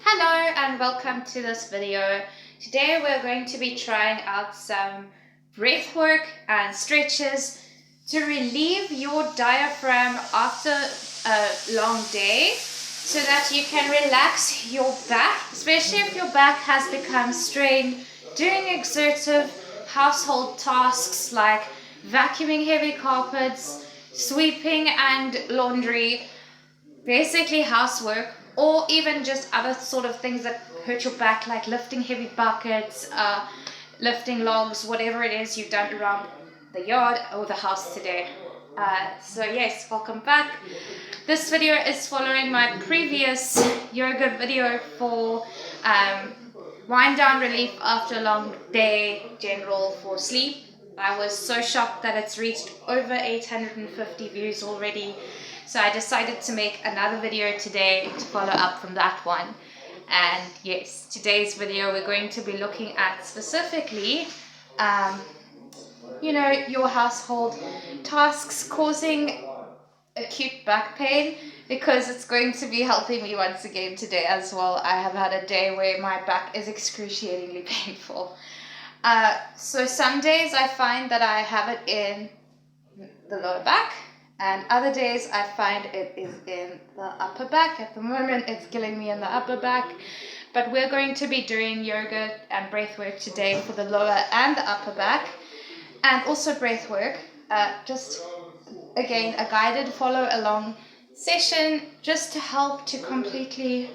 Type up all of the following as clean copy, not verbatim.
Hello and welcome to this video. Today we're going to be trying out some breath work and stretches to relieve your diaphragm after a long day so that you can relax your back, especially if your back has become strained doing exertive household tasks like vacuuming heavy carpets, sweeping and laundry, basically housework, or even just other sort of things that hurt your back, like lifting heavy buckets, lifting logs, whatever it is you've done around the yard or the house today. So yes, welcome back. This video is following my previous yoga video for wind down relief after a long day, general for sleep. I was so shocked that it's reached over 850 views already. So I decided to make another video today to follow up from that one. And yes, today's video we're going to be looking at specifically, your household tasks causing acute back pain, because it's going to be helping me once again today as well. I have had a day where my back is excruciatingly painful. So some days I find that I have it in the lower back, and other days I find it is in the upper back. At the moment it's killing me in the upper back, but we're going to be doing yoga and breath work today for the lower and the upper back, and also breath work, just again a guided follow along session just to help to completely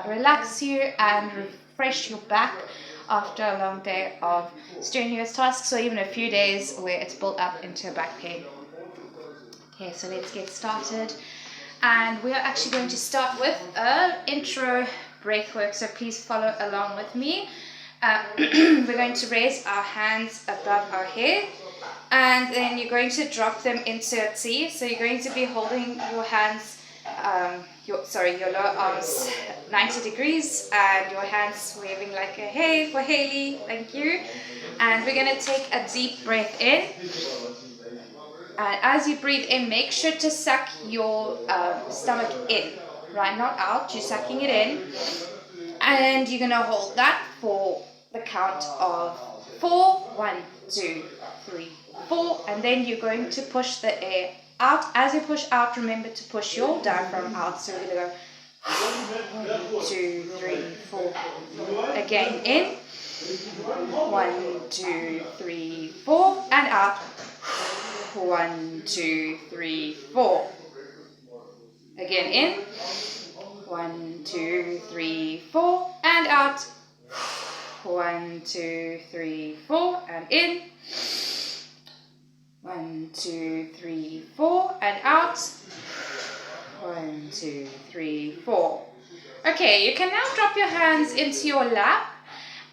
relax you and refresh your back after a long day of strenuous tasks, or even a few days where it's built up into a back pain. Okay, so let's get started. And we are actually going to start with an intro breath work, so please follow along with me. We're going to raise our hands above our head, and then you're going to drop them into a T. So you're going to be holding your hands, your lower arms 90 degrees, and your hands waving like a hey for Haley, thank you. And we're going to take a deep breath in. And as you breathe in, make sure to suck your stomach in, right? Not out, you're sucking it in. And you're going to hold that for the count of 4. 1, 2, 3, 4. And then you're going to push the air out. As you push out, remember to push your diaphragm out. So we're going to go 1, 2, 3, 4. Again, in. 1, 2, 3, 4. And out. 1, 2, 3, 4. Again, in. 1, 2, 3, 4. And out. 1, 2, 3, 4. And in. 1, 2, 3, 4. And out. 1, 2, 3, 4. Okay, you can now drop your hands into your lap.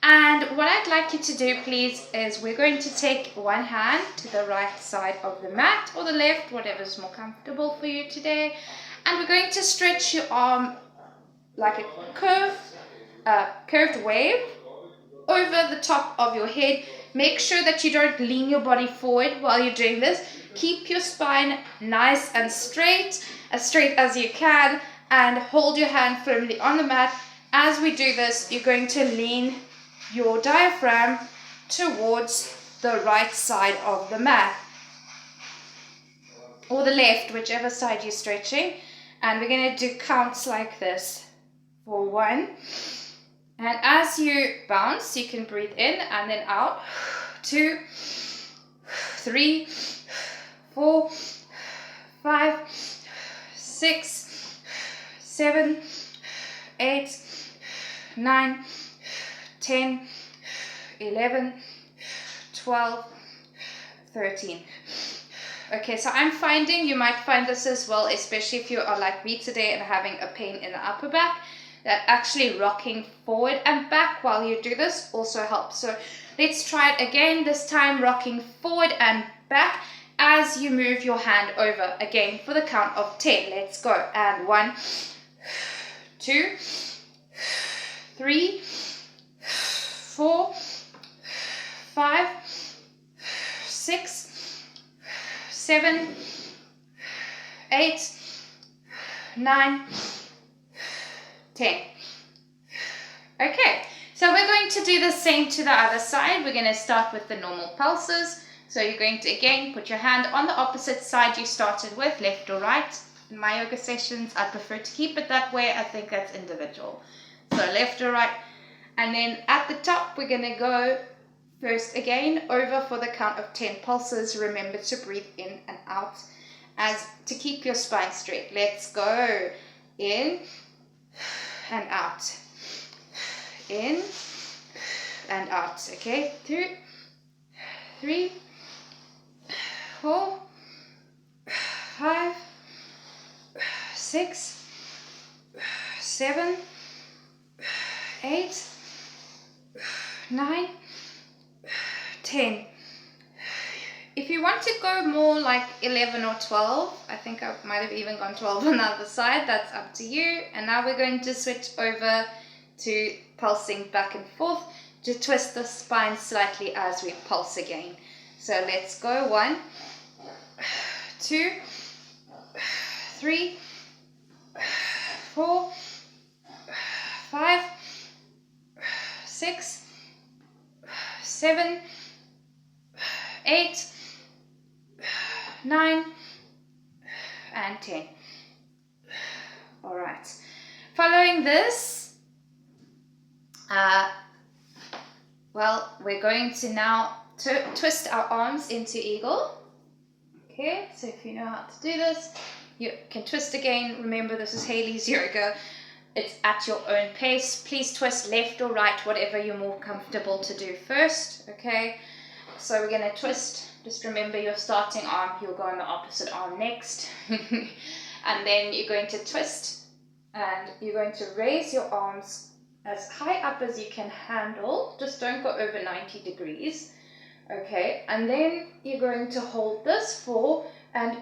And what I'd like you to do, please, is we're going to take one hand to the right side of the mat, or the left, whatever's more comfortable for you today. And we're going to stretch your arm like a curved wave over the top of your head. Make sure that you don't lean your body forward while you're doing this. Keep your spine nice and straight as you can, and hold your hand firmly on the mat. As we do this, you're going to lean your diaphragm towards the right side of the mat, or the left, whichever side you're stretching. And we're going to do counts like this. For 1, and as you bounce, you can breathe in and then out. 2, 3, 4, 5, 6, 7, 8, 9, 10, 11, 12, 13. Okay, so I'm finding, you might find this as well, especially if you are like me today and having a pain in the upper back, that actually rocking forward and back while you do this also helps. So let's try it again, this time rocking forward and back as you move your hand over. Again, for the count of 10. Let's go. And 1, 2, 3, 4, 5, 6, 7, 8, 9, 10. do the same to the other side. We're going to start with the normal pulses. So you're going to, again, put your hand on the opposite side you started with, left or right. In my yoga sessions, I prefer to keep it that way. I think that's individual. So left or right. And then at the top, we're going to go first again over for the count of 10 pulses. Remember to breathe in and out as to keep your spine straight. Let's go. In and out. In and out. Okay, 2, 3, 4, 5, 6, 7, 8, 9, 10. If you want to go more like 11 or 12, I think I might have even gone 12 on the other side, that's up to you. And now we're going to switch over to pulsing back and forth to twist the spine slightly as we pulse again. So let's go. 1, 2, 3, 4, 5, 6, 7, 8, 9, and 10. All right. Following this, well, we're going to now twist our arms into eagle. Okay, so if you know how to do this, you can twist again. Remember, this is Haley's yoga. It's at your own pace. Please twist left or right, whatever you're more comfortable to do first. Okay, so we're going to twist. Just remember your starting arm, you'll go on the opposite arm next. And then you're going to twist and you're going to raise your arms as high up as you can handle. Just don't go over 90 degrees. Okay, and then you're going to hold this for, and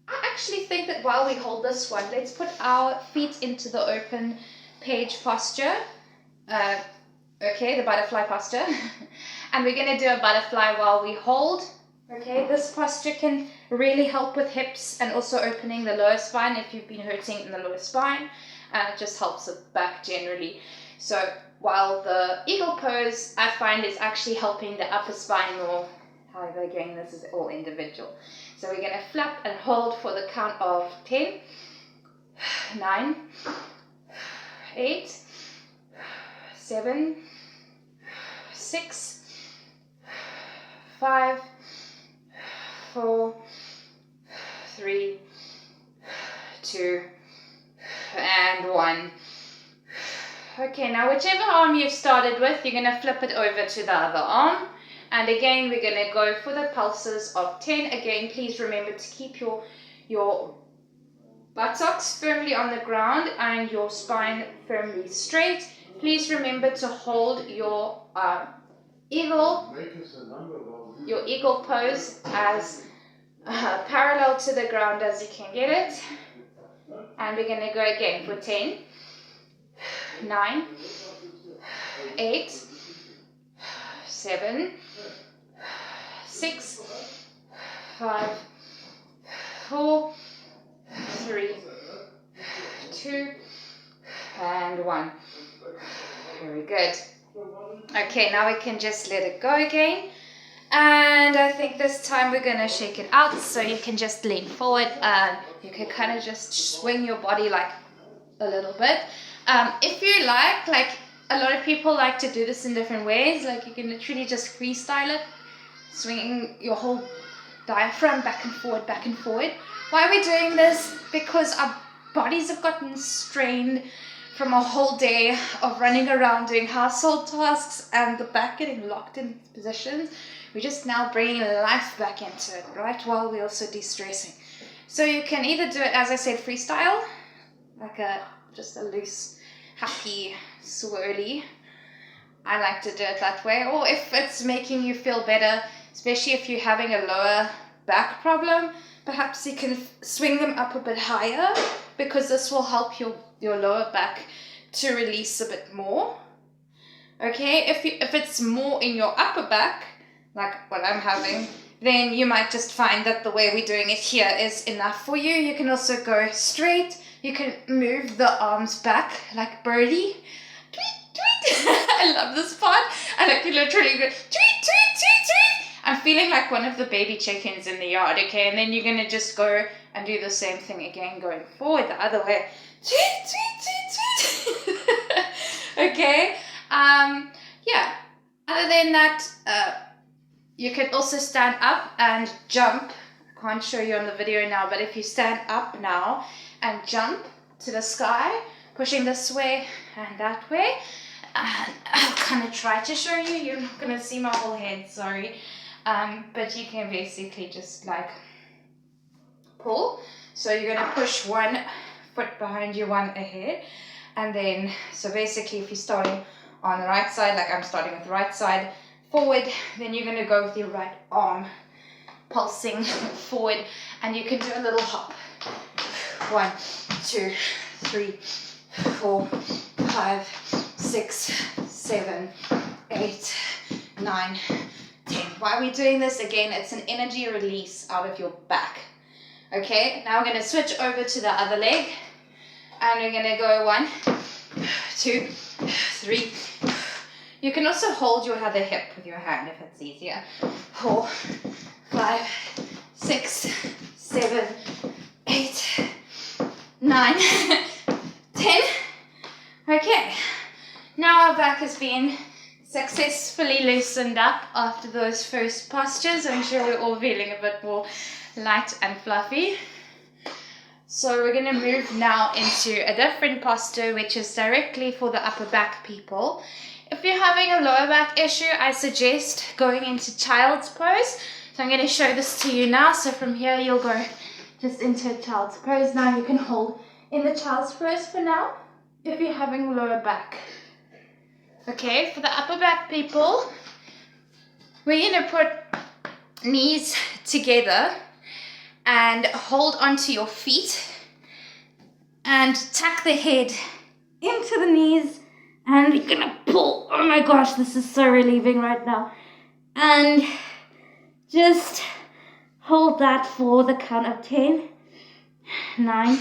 I actually think that while we hold this one, let's put our feet into the open page posture. Okay, the butterfly posture. And we're going to do a butterfly while we hold. Okay, this posture can really help with hips and also opening the lower spine if you've been hurting in the lower spine. And it just helps with back generally. So while the eagle pose, I find, is actually helping the upper spine more. However, again, this is all individual. So we're going to flap and hold for the count of 10, 9, 8, 7, 6, 5, 4, 3, 2, and 1. Okay, now whichever arm you've started with, you're going to flip it over to the other arm. And again, we're going to go for the pulses of 10. Again, please remember to keep your buttocks firmly on the ground and your spine firmly straight. Please remember to hold your eagle pose as parallel to the ground as you can get it. And we're going to go again for 10, 9, 8, 7, 6, 5, 4, 3, 2, and 1. Very good. Okay, now we can just let it go again. And I think this time we're going to shake it out, so you can just lean forward and you can kind of just swing your body like a little bit. If you like a lot of people like to do this in different ways, like you can literally just freestyle it, swinging your whole diaphragm back and forward. Why are we doing this? Because our bodies have gotten strained from a whole day of running around doing household tasks and the back getting locked in positions. We're just now bringing life back into it, right? While we're also de-stressing. So you can either do it, as I said, freestyle, like just a loose, happy, swirly. I like to do it that way. Or if it's making you feel better, especially if you're having a lower back problem, perhaps you can swing them up a bit higher, because this will help your lower back to release a bit more. Okay, if it's more in your upper back, like what I'm having, then you might just find that the way we're doing it here is enough for you. You can also go straight. You can move the arms back like birdie. Tweet, tweet. I love this part. And I can literally go, tweet, tweet, tweet, tweet. I'm feeling like one of the baby chickens in the yard, okay? And then you're going to just go and do the same thing again, going forward the other way. Tweet, tweet, tweet, tweet. Okay? Yeah. Other than that, you can also stand up and jump. I can't show you on the video now, but if you stand up now and jump to the sky, pushing this way and that way, and I'll kind of try to show you. You're not going to see my whole head, sorry. But you can basically just like pull. So you're going to push one foot behind you, one ahead. And then, so basically if you're starting on the right side, like I'm starting with the right side, forward, then you're going to go with your right arm pulsing forward, and you can do a little hop. 1, 2, 3, 4, 5, 6, 7, 8, 9, 10. Why are we doing this? Again, it's an energy release out of your back. Okay, now we're going to switch over to the other leg, and we're going to go 1, 2, 3. You can also hold your other hip with your hand if it's easier. 4, 5, 6, 7, 8, 9, 10. Okay, now our back has been successfully loosened up after those first postures. I'm sure we're all feeling a bit more light and fluffy. So we're going to move now into a different posture, which is directly for the upper back people. If you're having a lower back issue, I suggest going into child's pose. So I'm going to show this to you now. So from here, you'll go just into a child's pose. Now you can hold in the child's pose for now if you're having lower back. Okay, for the upper back people, we're going to put knees together and hold onto your feet and tuck the head into the knees, and we're going to pull. Oh my gosh, this is so relieving right now. And just hold that for the count of 10, 9,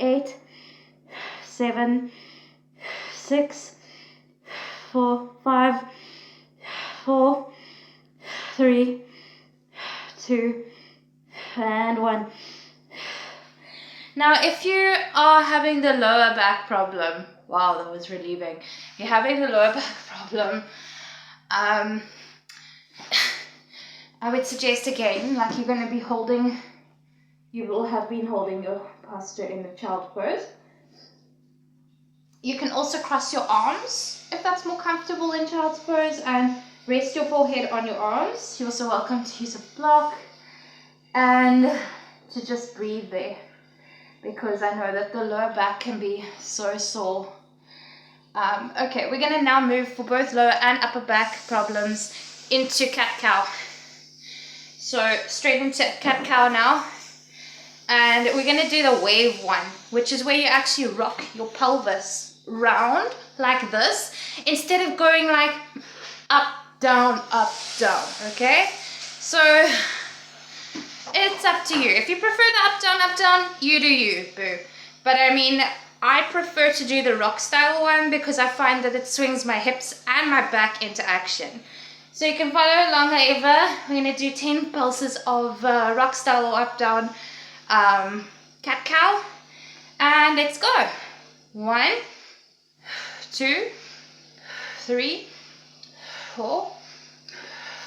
8, 7, 6, 4, 5, 4, 3, 2, and 1. Now, if you are having the lower back problem, wow, that was relieving. If you're having the lower back problem, I would suggest again, like you're going to be holding, you will have been holding your posture in the child pose. You can also cross your arms if that's more comfortable in child's pose, and rest your forehead on your arms. You're also welcome to use a block and to just breathe there, because I know that the lower back can be so sore. Okay, we're going to now move for both lower and upper back problems into cat-cow. So straight into cat-cow now. And we're going to do the wave one, which is where you actually rock your pelvis round like this, instead of going like up, down, okay? So it's up to you. If you prefer the up, down, you do you, boo. But I mean, I prefer to do the rock style one because I find that it swings my hips and my back into action. So you can follow along however. We're going to do 10 pulses of rock style or up, down, cat-cow. And let's go. 1, 2, 3, 4,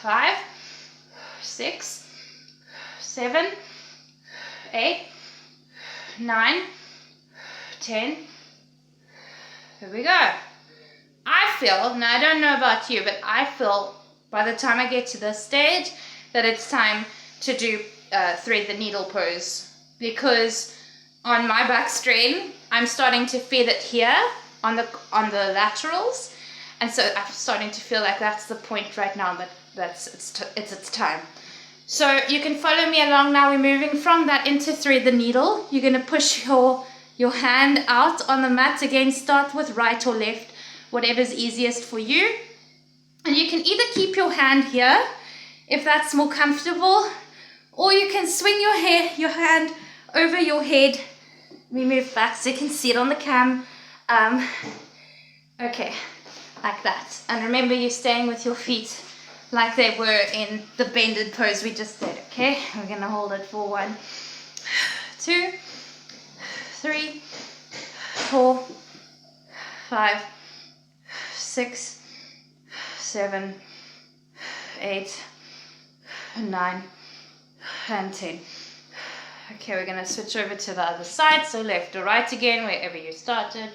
5, 6, 7, 8, 9, 10. Here we go. I feel, now I don't know about you, but I feel by the time I get to this stage that it's time to do thread the needle pose, because on my back strain I'm starting to feel it here on the laterals, and so I'm starting to feel like that's the point right now that it's time. So you can follow me along now. We're moving from that into thread the needle. You're going to push your hand out on the mat. Again, start with right or left, whatever's easiest for you. And you can either keep your hand here if that's more comfortable, or you can swing your hand over your head. We move back so you can see it on the cam. Okay, like that. And remember, you're staying with your feet like they were in the bended pose we just did, okay? We're gonna hold it for 1, 2, 3, 4, 5, 6, 7, 8, 9, and 10. Okay, we're gonna switch over to the other side, so left or right again, wherever you started.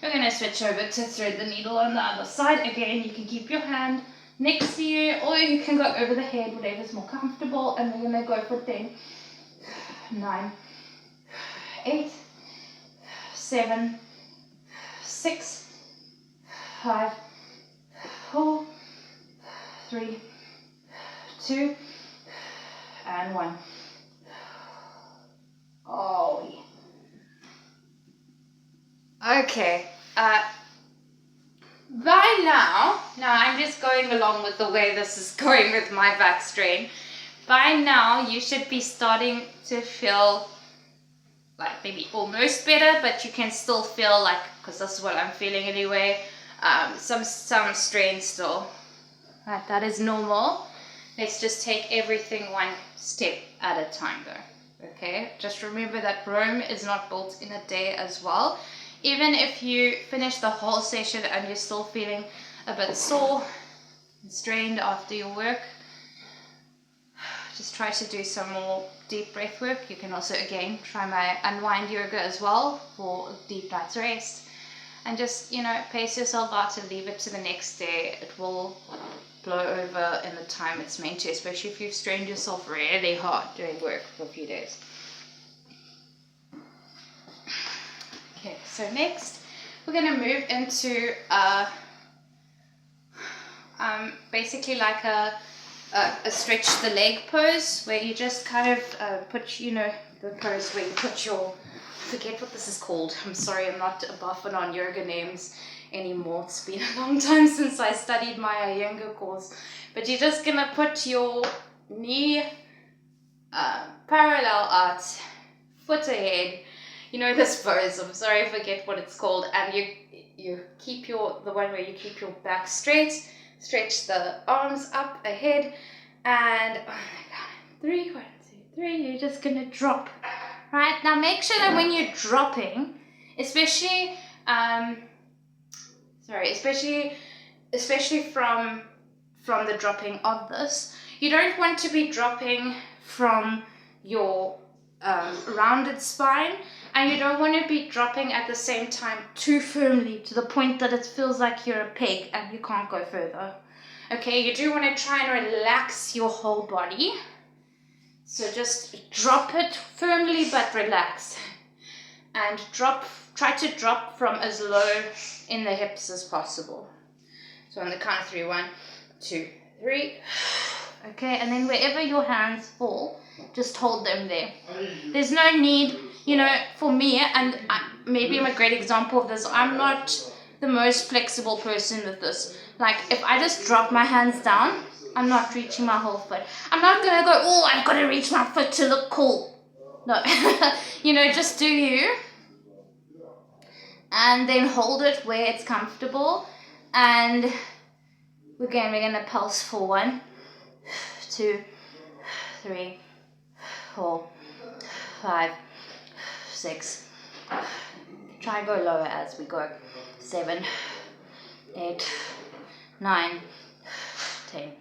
We're gonna switch over to thread the needle on the other side. Again, you can keep your hand next to you, or you can go over the head, whatever's more comfortable, and we're gonna go for 10, 9, 8, 7, 6, 5, 4, 3, 2, and 1. Oh, yeah. Okay. By now I'm just going along with the way this is going with my back strain. By now, you should be starting to feel like maybe almost better, but you can still feel like, because this is what I'm feeling anyway, some strain still. Right, that is normal. Let's just take everything one step at a time though, okay? Just remember that Rome is not built in a day as well. Even if you finish the whole session and you're still feeling a bit sore and strained after your work, just try to do some more deep breath work. You can also, again, try my unwind yoga as well for a deep night's rest. And just, you know, pace yourself out and leave it to the next day. It will blow over in the time it's meant to, especially if you've strained yourself really hard doing work for a few days. Okay, so next we're going to move into basically like a stretch the leg pose, where you just kind of put, you know, the pose where you put your, I forget what this is called. I'm sorry, I'm not a buffet on yoga names anymore. It's been a long time since I studied my Iyengar course. But you're just going to put your knee parallel out, foot ahead. You know this pose, I'm sorry, I forget what it's called. And you keep the one where you keep your back straight, stretch the arms up ahead, and oh my god, 3, 1, 2, 3, you're just gonna drop. Right, now make sure that when you're dropping, especially from the dropping of this, you don't want to be dropping from your rounded spine, and you don't want to be dropping at the same time too firmly to the point that it feels like you're a peg and you can't go further. Okay, you do want to try and relax your whole body. So just drop it firmly but relax. And try to drop from as low in the hips as possible. So on the count of 3, 1, 2, 3. Okay, and then wherever your hands fall, just hold them there. There's no need, you know, for me, and maybe I'm a great example of this, I'm not the most flexible person with this. Like, if I just drop my hands down, I'm not reaching my whole foot. I'm not going to go, oh, I've got to reach my foot to look cool. No, you know, just do you. And then hold it where it's comfortable. And again, we're going to pulse for 1, 2, 3, 4, 5, 6. Try and go lower as we go. 7, 8, 9, 10.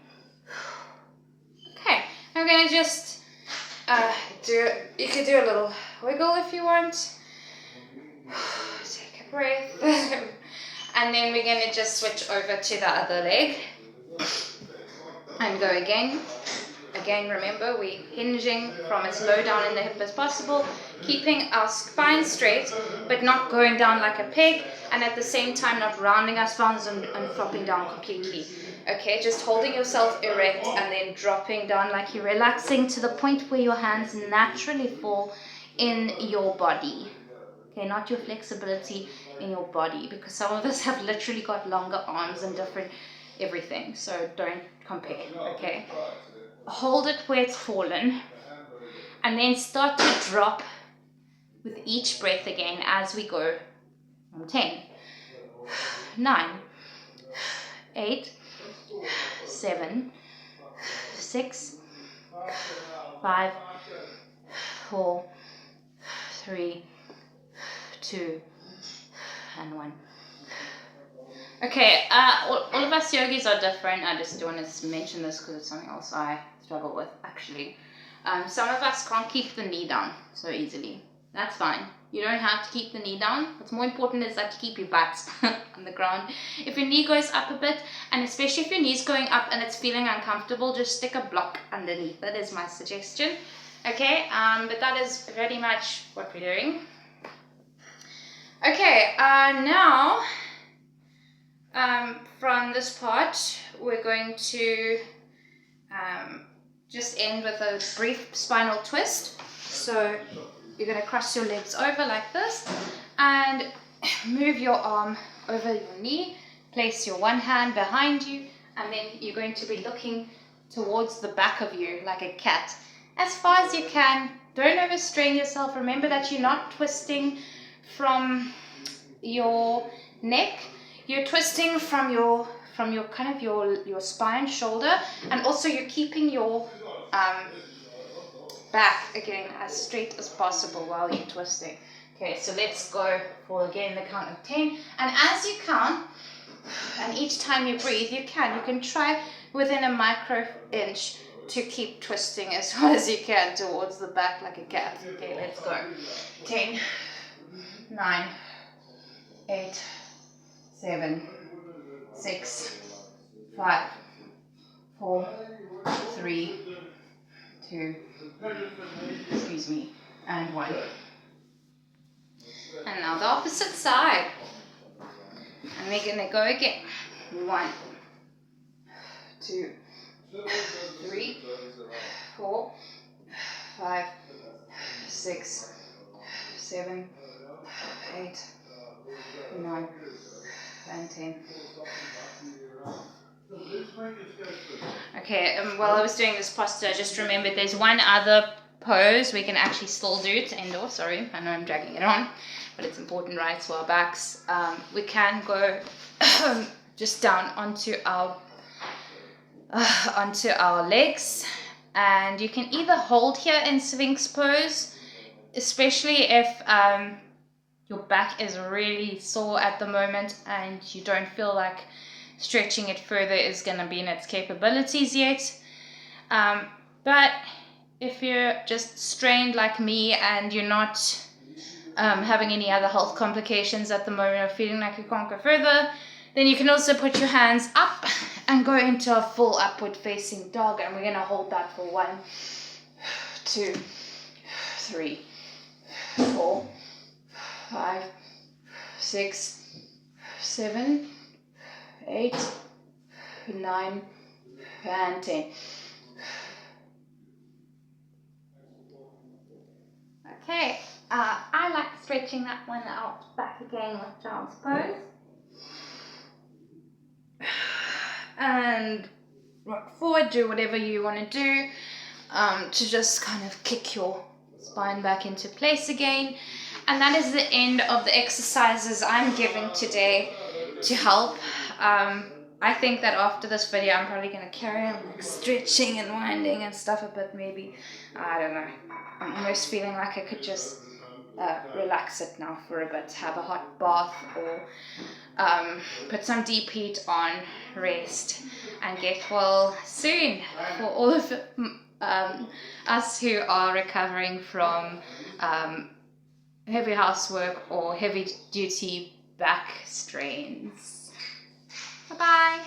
Okay, I'm going to just you could do a little wiggle if you want. Take a breath. And then we're going to just switch over to the other leg and go again. Again, remember, we're hinging from as low down in the hip as possible, keeping our spine straight, but not going down like a peg, and at the same time not rounding our spines and flopping down completely. Okay, just holding yourself erect and then dropping down like you're relaxing to the point where your hands naturally fall in your body. Okay, not your flexibility in your body, because some of us have literally got longer arms and different everything, so don't compare, okay? Hold it where it's fallen, and then start to drop with each breath again as we go from 10, 9, 8, 7, 6, 5, 4, 3, 2, and 1. Okay, all of us yogis are different. I just want to mention this because it's something else I struggle with, actually. Some of us can't keep the knee down so easily. That's fine. You don't have to keep the knee down. What's more important is that you keep your butt on the ground. If your knee goes up a bit, and especially if your knee's going up and it's feeling uncomfortable, just stick a block underneath. That is my suggestion. Okay, but that is pretty much what we're doing. Okay, now from this part, we're going to just end with a brief spinal twist. So you're going to cross your legs over like this and move your arm over your knee, place your one hand behind you, and then you're going to be looking towards the back of you like a cat as far as you can. Don't overstrain yourself. Remember that you're not twisting from your neck, you're twisting from your kind of your spine, shoulder, and also you're keeping your back again as straight as possible while you're twisting. Okay, so let's go for again the count of 10, and as you count, and each time you breathe, you can try within a micro inch to keep twisting as far as you can towards the back like a cat. Okay, let's go. 10, 9, 8, 7, 6, 5, 4, 3, 2, excuse me, and 1. And now the opposite side. And we're gonna go again. 1, 2, 3, 4, 5, 6, 7, 8, 9, and 10. Okay, while I was doing this posture, I just remembered there's one other pose we can actually still do to end off. Sorry, I know I'm dragging it on, but it's important, right, to our backs. We can go just down onto our legs, and you can either hold here in Sphinx pose, especially if your back is really sore at the moment and you don't feel like stretching it further is going to be in its capabilities yet. But if you're just strained like me and you're not having any other health complications at the moment or feeling like you can't go further, then you can also put your hands up and go into a full upward facing dog, and we're going to hold that for 1, 2, 3, 4, 5, 6, 7, 8, 9, and 10. Okay, I like stretching that one out back again with child's pose. And rock forward, do whatever you want to do to just kind of kick your spine back into place again. And that is the end of the exercises I'm giving today to help. I think that after this video, I'm probably going to carry on like stretching and winding and stuff a bit, maybe. I don't know. I'm almost feeling like I could just relax it now for a bit, have a hot bath, or put some deep heat on, rest, and get well soon. For all of us who are recovering from heavy housework or heavy duty back strains. Bye-bye.